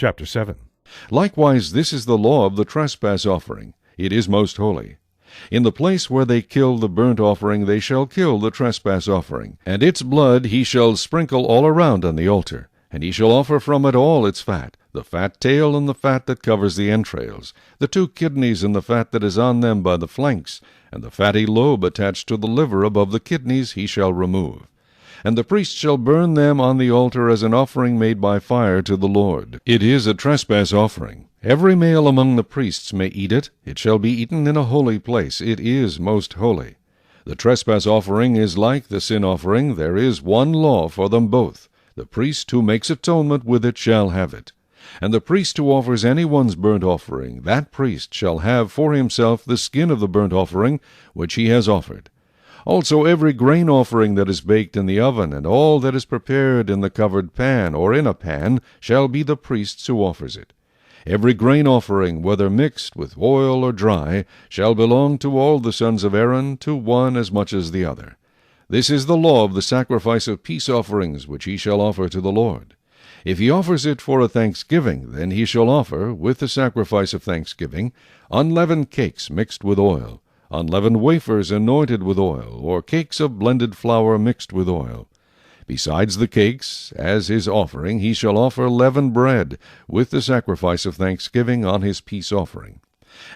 Chapter 7. Likewise, this is the law of the trespass offering. It is most holy. In the place where they kill the burnt offering they shall kill the trespass offering, and its blood he shall sprinkle all around on the altar. And he shall offer from it all its fat, the fat tail and the fat that covers the entrails, the 2 kidneys and the fat that is on them by the flanks, and the fatty lobe attached to the liver above the kidneys he shall remove. And the priest shall burn them on the altar as an offering made by fire to the Lord. It is a trespass offering. Every male among the priests may eat it. It shall be eaten in a holy place. It is most holy. The trespass offering is like the sin offering. There is one law for them both. The priest who makes atonement with it shall have it. And the priest who offers anyone's burnt offering, that priest shall have for himself the skin of the burnt offering which he has offered. Also every grain offering that is baked in the oven, and all that is prepared in the covered pan or in a pan, shall be the priest's who offers it. Every grain offering, whether mixed with oil or dry, shall belong to all the sons of Aaron, to one as much as the other. This is the law of the sacrifice of peace offerings, which he shall offer to the Lord. If he offers it for a thanksgiving, then he shall offer, with the sacrifice of thanksgiving, unleavened cakes mixed with oil, unleavened wafers anointed with oil, or cakes of blended flour mixed with oil. Besides the cakes, as his offering, he shall offer leavened bread, with the sacrifice of thanksgiving on his peace offering.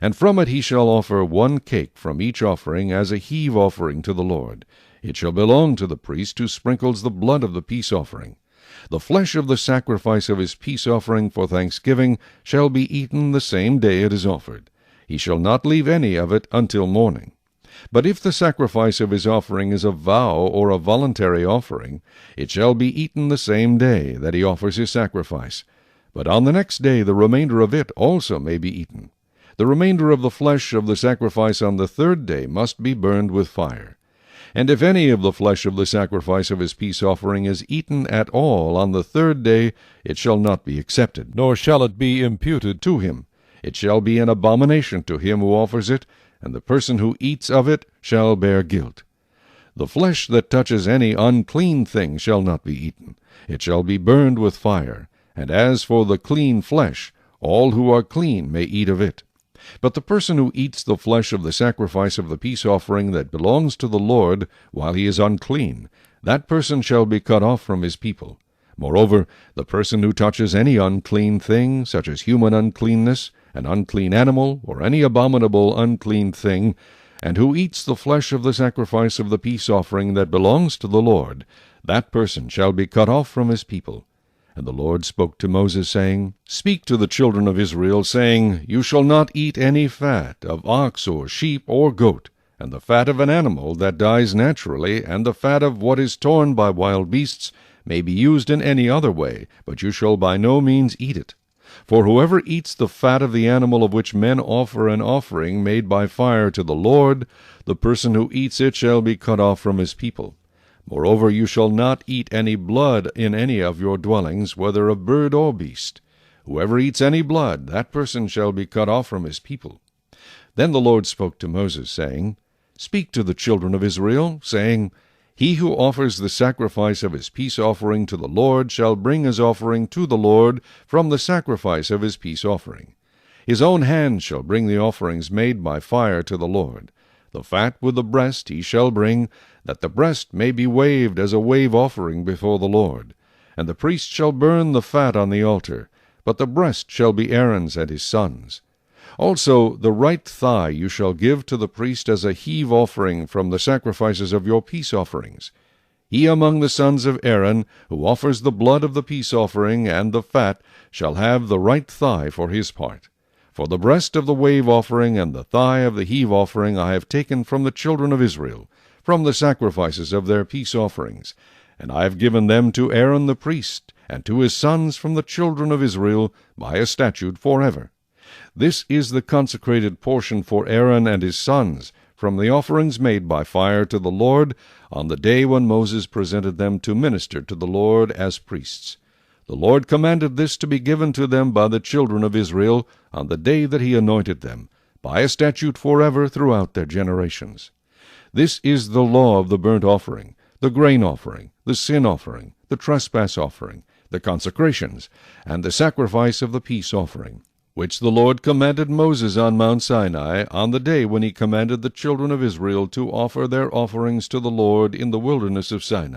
And from it he shall offer 1 cake from each offering as a heave offering to the Lord. It shall belong to the priest who sprinkles the blood of the peace offering. The flesh of the sacrifice of his peace offering for thanksgiving shall be eaten the same day it is offered. He shall not leave any of it until morning. But if the sacrifice of his offering is a vow or a voluntary offering, it shall be eaten the same day that he offers his sacrifice. But on the next day the remainder of it also may be eaten. The remainder of the flesh of the sacrifice on the 3rd day must be burned with fire. And if any of the flesh of the sacrifice of his peace offering is eaten at all on the 3rd day, it shall not be accepted, nor shall it be imputed to him. It shall be an abomination to him who offers it, and the person who eats of it shall bear guilt. The flesh that touches any unclean thing shall not be eaten. It shall be burned with fire. And as for the clean flesh, all who are clean may eat of it. But the person who eats the flesh of the sacrifice of the peace offering that belongs to the Lord while he is unclean, that person shall be cut off from his people. Moreover, the person who touches any unclean thing, such as human uncleanness, an unclean animal, or any abominable unclean thing, and who eats the flesh of the sacrifice of the peace offering that belongs to the Lord, that person shall be cut off from his people. And the Lord spoke to Moses, saying, Speak to the children of Israel, saying, You shall not eat any fat of ox or sheep or goat, and the fat of an animal that dies naturally, and the fat of what is torn by wild beasts may be used in any other way, but you shall by no means eat it. For whoever eats the fat of the animal of which men offer an offering made by fire to the Lord, the person who eats it shall be cut off from his people. Moreover, you shall not eat any blood in any of your dwellings, whether of bird or beast. Whoever eats any blood, that person shall be cut off from his people. Then the Lord spoke to Moses, saying, Speak to the children of Israel, saying, He who offers the sacrifice of his peace offering to the Lord shall bring his offering to the Lord from the sacrifice of his peace offering. His own hand shall bring the offerings made by fire to the Lord. The fat with the breast he shall bring, that the breast may be waved as a wave offering before the Lord. And the priest shall burn the fat on the altar, but the breast shall be Aaron's and his sons'. Also the right thigh you shall give to the priest as a heave offering from the sacrifices of your peace offerings. He among the sons of Aaron, who offers the blood of the peace offering and the fat, shall have the right thigh for his part. For the breast of the wave offering and the thigh of the heave offering I have taken from the children of Israel, from the sacrifices of their peace offerings, and I have given them to Aaron the priest, and to his sons from the children of Israel, by a statute forever. This is the consecrated portion for Aaron and his sons, from the offerings made by fire to the Lord, on the day when Moses presented them to minister to the Lord as priests. The Lord commanded this to be given to them by the children of Israel on the day that he anointed them, by a statute forever throughout their generations. This is the law of the burnt offering, the grain offering, the sin offering, the trespass offering, the consecrations, and the sacrifice of the peace offering, which the Lord commanded Moses on Mount Sinai, on the day when he commanded the children of Israel to offer their offerings to the Lord in the wilderness of Sinai.